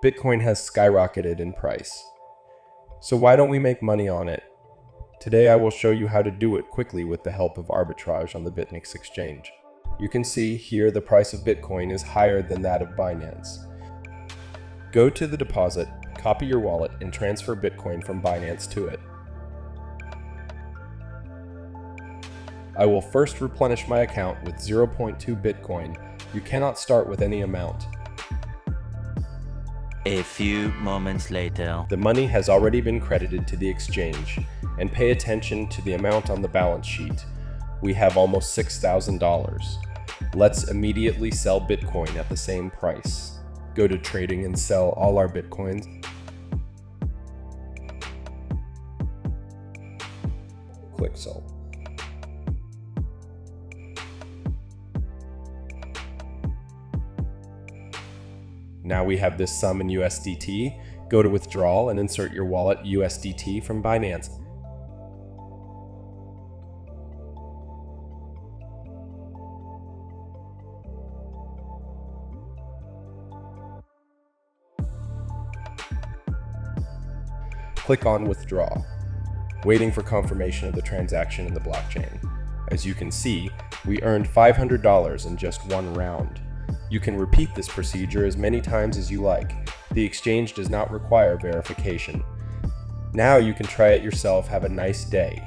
Bitcoin has skyrocketed in price. So why don't we make money on it? Today I will show you how to do it quickly with the help of arbitrage on the Bifnix exchange. You can see here the price of Bitcoin is higher than that of Binance. Go to the deposit, copy your wallet, and transfer Bitcoin from Binance to it. I will first replenish my account with 0.2 Bitcoin. You cannot start with any amount. A few moments later. The money has already been credited to the exchange, and pay attention to the amount on the balance sheet. We have almost $6,000. Let's immediately sell Bitcoin at the same price. Go to trading and sell all our Bitcoins. Click sell. Now we have this sum in USDT. Go to withdrawal and insert your wallet USDT from Binance. Click on withdraw, waiting for confirmation of the transaction in the blockchain. As you can see, we earned $500 in just one round. You can repeat this procedure as many times as you like. The exchange does not require verification. Now you can try it yourself. Have a nice day.